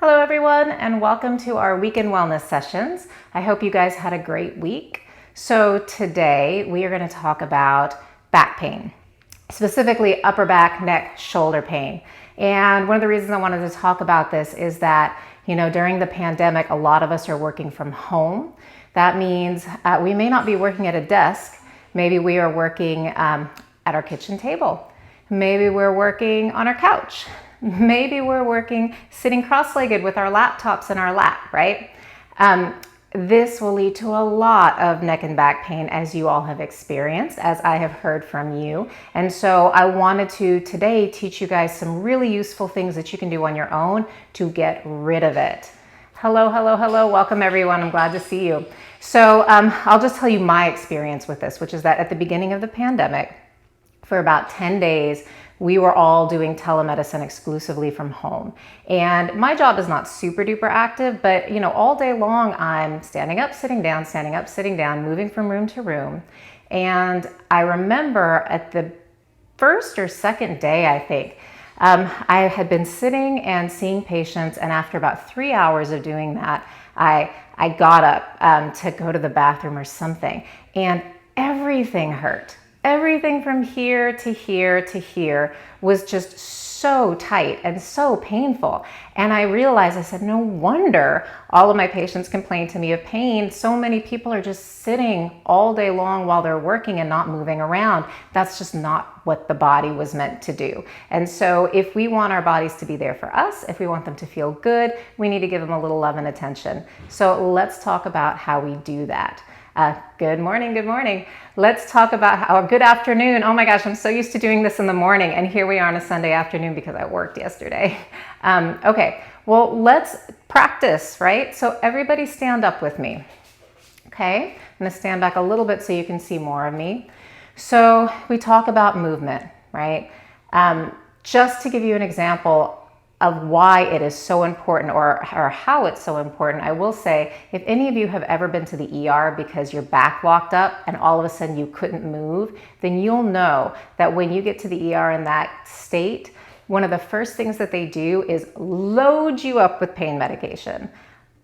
Hello everyone, and welcome to our weekend wellness sessions. I hope you guys had a great week. So today we are going to talk about back pain, specifically upper back, neck, shoulder pain. And one of the reasons I wanted to talk about this is that, during the pandemic, a lot of us are working from home. That means we may not be working at a desk. Maybe we are working at our kitchen table. Maybe we're working on our couch. Maybe we're working sitting cross-legged with our laptops in our lap, right? This will lead to a lot of neck and back pain, as you all have experienced, as I have heard from you. And so I wanted to today teach you guys some really useful things that you can do on your own to get rid of it. Hello, hello, hello. Welcome everyone. I'm glad to see you. So I'll just tell you my experience with this, which is that at the beginning of the pandemic, for about 10 days, we were all doing telemedicine exclusively from home. And my job is not super duper active, but all day long I'm standing up, sitting down, moving from room to room. And I remember at the first or second day, I think, I had been sitting and seeing patients, and after about 3 hours of doing that, I got up to go to the bathroom or something, and everything hurt. Everything from here to here to here was just so tight and so painful. And I realized, I said, no wonder all of my patients complain to me of pain. So many people are just sitting all day long while they're working and not moving around. That's just not what the body was meant to do. And so if we want our bodies to be there for us, if we want them to feel good, we need to give them a little love and attention. So let's talk about how we do that. Good morning, good morning. Let's talk about good afternoon. Oh my gosh, I'm so used to doing this in the morning, and here we are on a Sunday afternoon because I worked yesterday. Okay, well, let's practice, right? So everybody stand up with me. Okay, I'm gonna stand back a little bit so you can see more of me. So we talk about movement, right? Just to give you an example of why it is so important, or how it's so important, I will say, if any of you have ever been to the ER because your back locked up and all of a sudden you couldn't move, then you'll know that when you get to the ER in that state, one of the first things that they do is load you up with pain medication.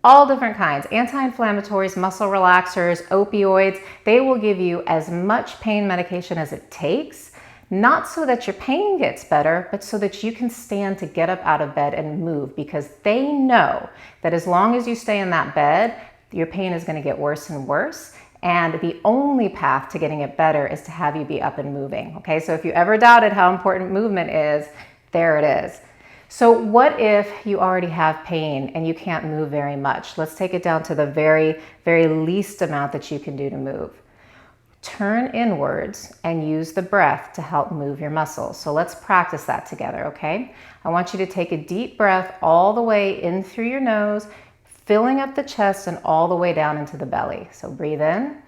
All different kinds, anti-inflammatories, muscle relaxers, opioids. They will give you as much pain medication as it takes, not so that your pain gets better, but so that you can stand to get up out of bed and move, because they know that as long as you stay in that bed, your pain is going to get worse and worse. And the only path to getting it better is to have you be up and moving. Okay, so if you ever doubted how important movement is, there it is. So what if you already have pain and you can't move very much? Let's take it down to the very, very least amount that you can do to move. Turn inwards and use the breath to help move your muscles. So let's practice that together, okay? I want you to take a deep breath all the way in through your nose, filling up the chest and all the way down into the belly. So breathe in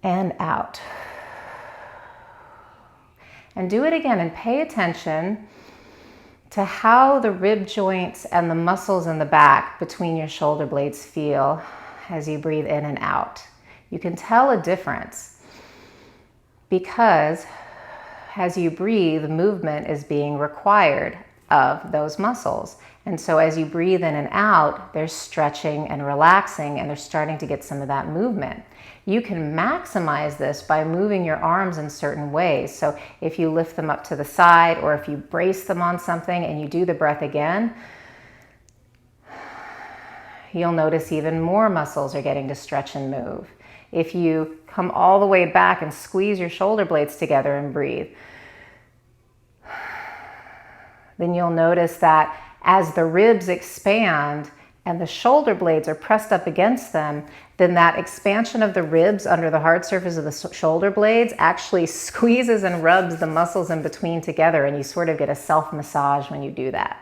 and out. And do it again, and pay attention to how the rib joints and the muscles in the back between your shoulder blades feel as you breathe in and out. You can tell a difference because as you breathe, movement is being required of those muscles. And so as you breathe in and out, they're stretching and relaxing, and they're starting to get some of that movement. You can maximize this by moving your arms in certain ways. So if you lift them up to the side, or if you brace them on something and you do the breath again, you'll notice even more muscles are getting to stretch and move. If you come all the way back and squeeze your shoulder blades together and breathe, then you'll notice that as the ribs expand and the shoulder blades are pressed up against them, then that expansion of the ribs under the hard surface of the shoulder blades actually squeezes and rubs the muscles in between together, and you sort of get a self-massage when you do that.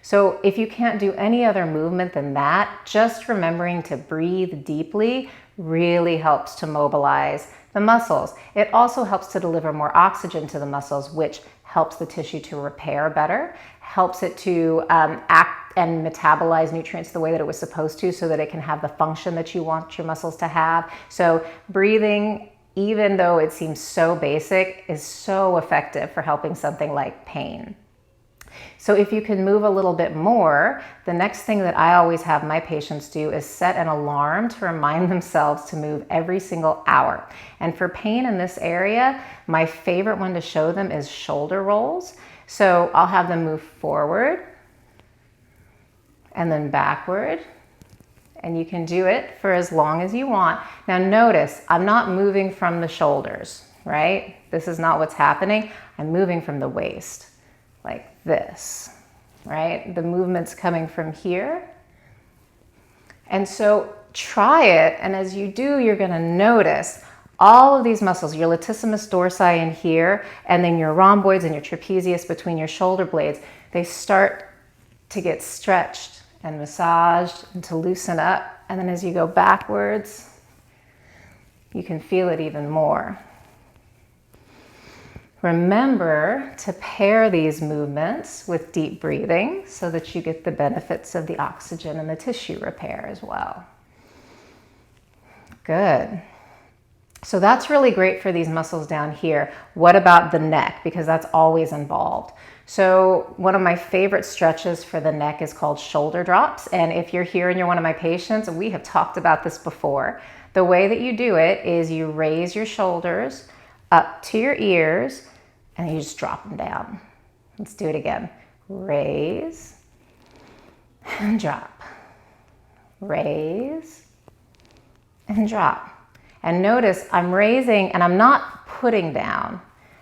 So if you can't do any other movement than that, just remembering to breathe deeply really helps to mobilize the muscles. It also helps to deliver more oxygen to the muscles, which helps the tissue to repair better, helps it to act and metabolize nutrients the way that it was supposed to, so that it can have the function that you want your muscles to have. So breathing, even though it seems so basic, is so effective for helping something like pain. So if you can move a little bit more, the next thing that I always have my patients do is set an alarm to remind themselves to move every single hour. And for pain in this area, my favorite one to show them is shoulder rolls. So I'll have them move forward and then backward. And you can do it for as long as you want. Now notice, I'm not moving from the shoulders, right? This is not what's happening. I'm moving from the waist, like this, right? The movement's coming from here. And so try it, and as you do, you're gonna notice all of these muscles, your latissimus dorsi in here, and then your rhomboids and your trapezius between your shoulder blades, they start to get stretched and massaged and to loosen up. And then as you go backwards, you can feel it even more. Remember to pair these movements with deep breathing so that you get the benefits of the oxygen and the tissue repair as well. Good. So that's really great for these muscles down here. What about the neck? Because that's always involved. So one of my favorite stretches for the neck is called shoulder drops. And if you're here and you're one of my patients, we have talked about this before. The way that you do it is you raise your shoulders up to your ears and you just drop them down. Let's do it again. Raise and drop. Raise and drop. And notice I'm raising and I'm not putting down.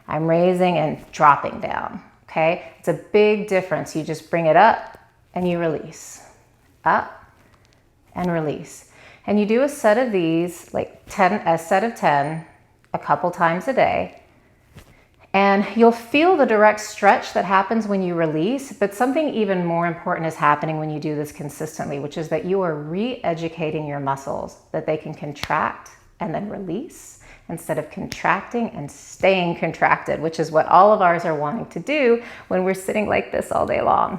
I'm raising and dropping down. Okay, it's a big difference. You just bring it up and you release, up and release. And you do a set of these, like a set of 10, a couple times a day. And you'll feel the direct stretch that happens when you release, but something even more important is happening when you do this consistently, which is that you are re-educating your muscles, that they can contract and then release, instead of contracting and staying contracted, which is what all of ours are wanting to do when we're sitting like this all day long.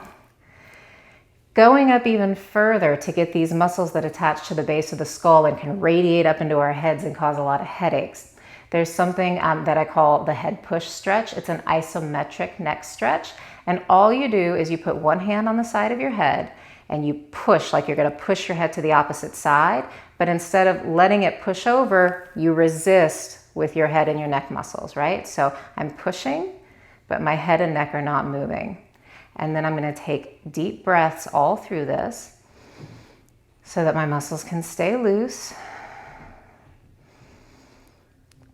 Going up even further to get these muscles that attach to the base of the skull and can radiate up into our heads and cause a lot of headaches. There's something that I call the head push stretch. It's an isometric neck stretch. And all you do is you put one hand on the side of your head and you push like you're gonna push your head to the opposite side. But instead of letting it push over, you resist with your head and your neck muscles, right? So I'm pushing, but my head and neck are not moving. And then I'm gonna take deep breaths all through this so that my muscles can stay loose.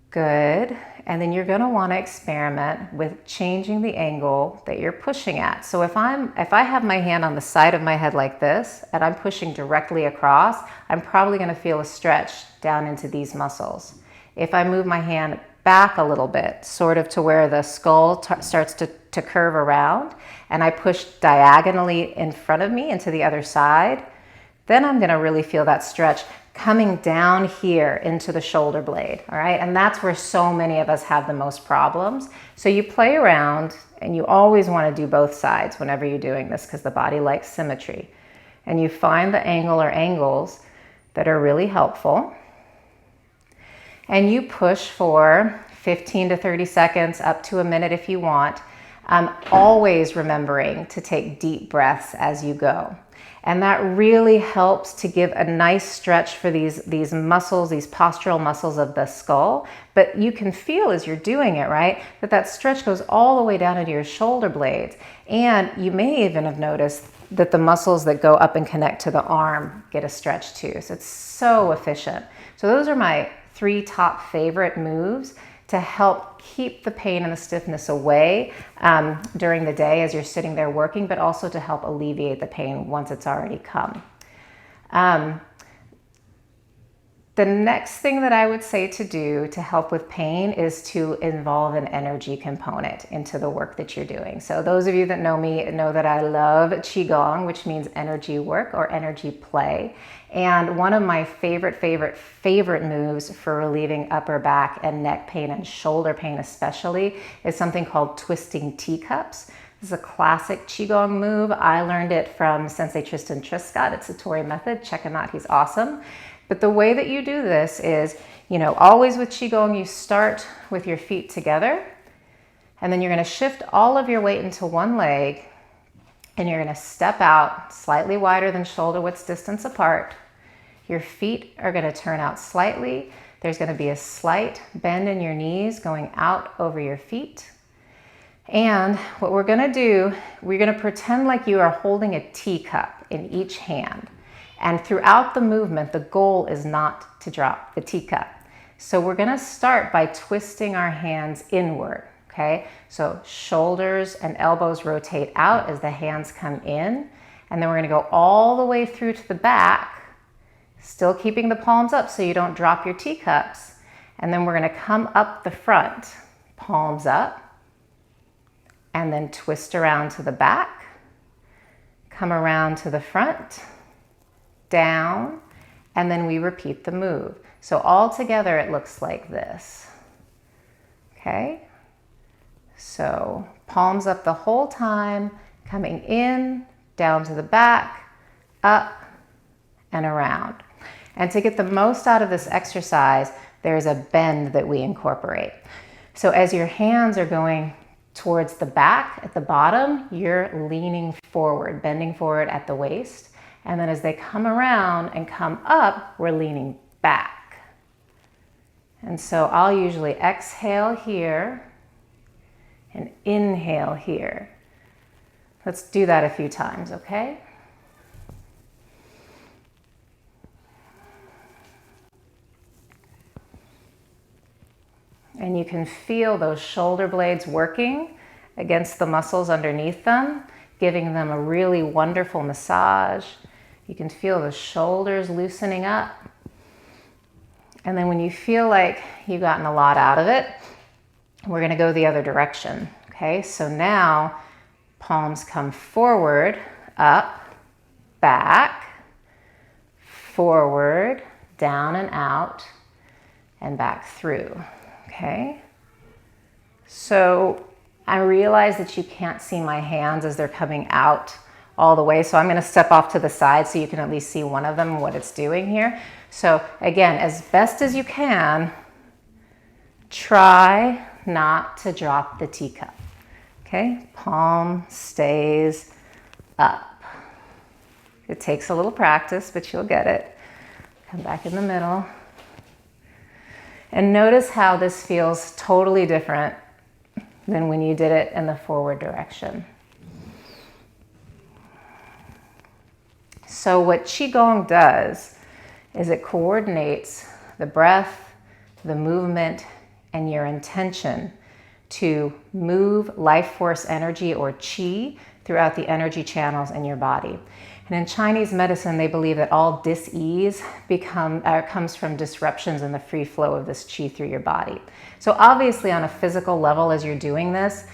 Good. And then you're gonna wanna experiment with changing the angle that you're pushing at. So if I have my hand on the side of my head like this, and I'm pushing directly across, I'm probably gonna feel a stretch down into these muscles. If I move my hand back a little bit, sort of to where the skull starts to curve around, and I push diagonally in front of me into the other side, then I'm gonna really feel that stretch coming down here into the shoulder blade, all right? And that's where so many of us have the most problems. So you play around, and you always want to do both sides whenever you're doing this because the body likes symmetry. And you find the angle or angles that are really helpful. And you push for 15 to 30 seconds, up to a minute if you want. Always remembering to take deep breaths as you go. And that really helps to give a nice stretch for these muscles, these postural muscles of the skull. But you can feel as you're doing it, right, that stretch goes all the way down into your shoulder blades. And you may even have noticed that the muscles that go up and connect to the arm get a stretch too. So it's so efficient. So those are my 3 top favorite moves to help keep the pain and the stiffness away during the day as you're sitting there working, but also to help alleviate the pain once it's already come. The next thing that I would say to do to help with pain is to involve an energy component into the work that you're doing. So those of you that know me know that I love Qigong, which means energy work or energy play. And one of my favorite moves for relieving upper back and neck pain and shoulder pain especially is something called twisting teacups. This is a classic Qigong move. I learned it from Sensei Tristan Triscott. It's a Tori method. Check him out. He's awesome. But the way that you do this is, always with Qigong, you start with your feet together, and then you're going to shift all of your weight into one leg, And you're going to step out slightly wider than shoulder width distance apart. Your feet are going to turn out slightly. There's going to be a slight bend in your knees going out over your feet. And what we're going to do, we're going to pretend like you are holding a teacup in each hand. And throughout the movement, the goal is not to drop the teacup. So we're going to start by twisting our hands inward. Okay, so shoulders and elbows rotate out as the hands come in. And then we're going to go all the way through to the back, still keeping the palms up so you don't drop your teacups. And then we're going to come up the front, palms up, and then twist around to the back, come around to the front, down, and then we repeat the move. So all together it looks like this. Okay? So palms up the whole time, coming in, down to the back, up, and around. And to get the most out of this exercise, there's a bend that we incorporate. So as your hands are going towards the back at the bottom, you're leaning forward, bending forward at the waist. And then as they come around and come up, we're leaning back. And so I'll usually exhale here and inhale here. Let's do that a few times, okay? And you can feel those shoulder blades working against the muscles underneath them, giving them a really wonderful massage. You can feel the shoulders loosening up. And then when you feel like you've gotten a lot out of it, we're going to go the other direction. Okay, so now palms come forward, up, back, forward, down and out, and back through. Okay, so I realize that you can't see my hands as they're coming out all the way, so I'm going to step off to the side so you can at least see one of them and what it's doing here. So again, as best as you can, try not to drop the teacup. Okay, palm stays up. It takes a little practice, but you'll get it. Come back in the middle. And notice how this feels totally different than when you did it in the forward direction. So what Qigong does is it coordinates the breath, the movement, and your intention to move life force energy or qi throughout the energy channels in your body. And in Chinese medicine, they believe that all dis-ease comes from disruptions in the free flow of this qi through your body. So obviously on a physical level, as you're doing this,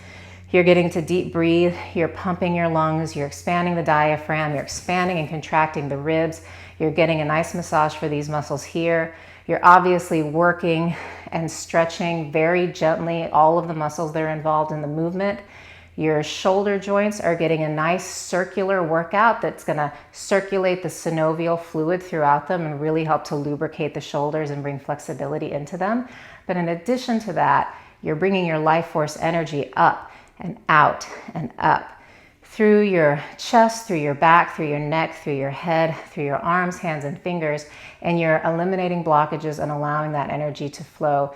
you're getting to deep breathe, you're pumping your lungs, you're expanding the diaphragm, you're expanding and contracting the ribs, you're getting a nice massage for these muscles here. You're obviously working and stretching very gently all of the muscles that are involved in the movement. Your shoulder joints are getting a nice circular workout that's going to circulate the synovial fluid throughout them and really help to lubricate the shoulders and bring flexibility into them. But in addition to that, you're bringing your life force energy up and out and up through your chest, through your back, through your neck, through your head, through your arms, hands, and fingers, and you're eliminating blockages and allowing that energy to flow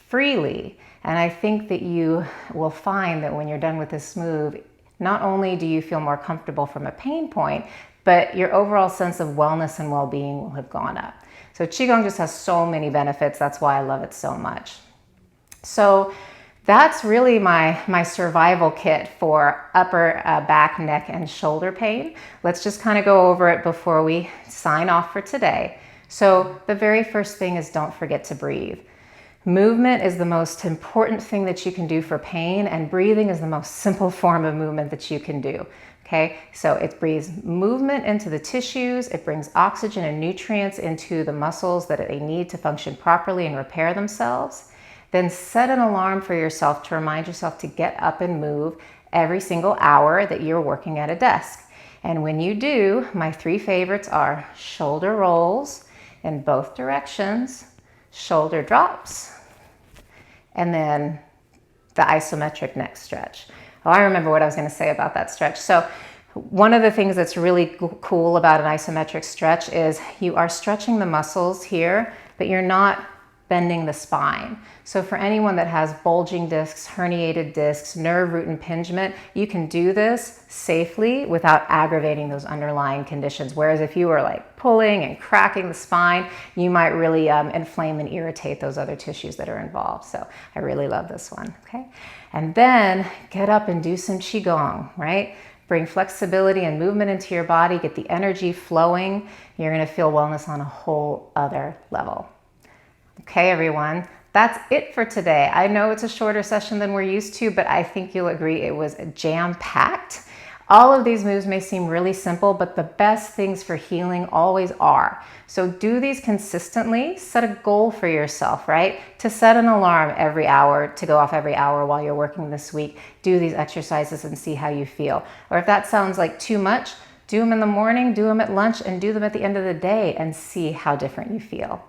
freely. And I think that you will find that when you're done with this move, not only do you feel more comfortable from a pain point, but your overall sense of wellness and well-being will have gone up. So Qigong just has so many benefits. That's why I love it so much. So that's really my survival kit for upper back, neck, and shoulder pain. Let's just kind of go over it before we sign off for today. So the very first thing is don't forget to breathe. Movement is the most important thing that you can do for pain, and breathing is the most simple form of movement that you can do. Okay, so it breathes movement into the tissues, it brings oxygen and nutrients into the muscles that they need to function properly and repair themselves. Then set an alarm for yourself to remind yourself to get up and move every single hour that you're working at a desk. And when you do, my three favorites are shoulder rolls in both directions, shoulder drops, and then the isometric neck stretch. Oh, I remember what I was going to say about that stretch. So One of the things that's really cool about an isometric stretch is you are stretching the muscles here, but you're not bending the spine. So for anyone that has bulging discs, herniated discs, nerve root impingement, you can do this safely without aggravating those underlying conditions. Whereas if you were like pulling and cracking the spine, you might really inflame and irritate those other tissues that are involved. So I really love this one, okay? And then get up and do some Qigong, right? Bring flexibility and movement into your body, get the energy flowing. You're gonna feel wellness on a whole other level. Okay, everyone, that's it for today. I know it's a shorter session than we're used to, but I think you'll agree it was jam-packed. All of these moves may seem really simple, but the best things for healing always are. So do these consistently, set a goal for yourself, right? To set an alarm every hour, to go off every hour while you're working this week. Do these exercises and see how you feel. Or if that sounds like too much, do them in the morning, do them at lunch, and do them at the end of the day and see how different you feel.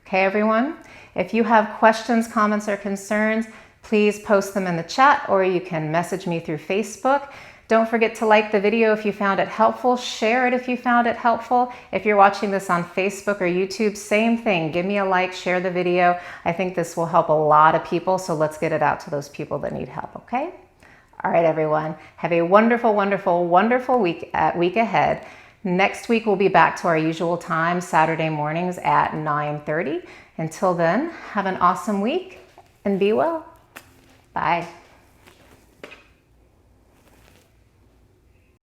Okay, everyone? If you have questions, comments, or concerns, please post them in the chat, or you can message me through Facebook. Don't forget to like the video if you found it helpful. Share it if you found it helpful. If you're watching this on Facebook or YouTube, same thing. Give me a like, share the video. I think this will help a lot of people, so let's get it out to those people that need help, okay? All right, everyone. Have a wonderful, wonderful, wonderful week ahead. Next week, we'll be back to our usual time, Saturday mornings at 9:30. Until then, have an awesome week and be well. Bye.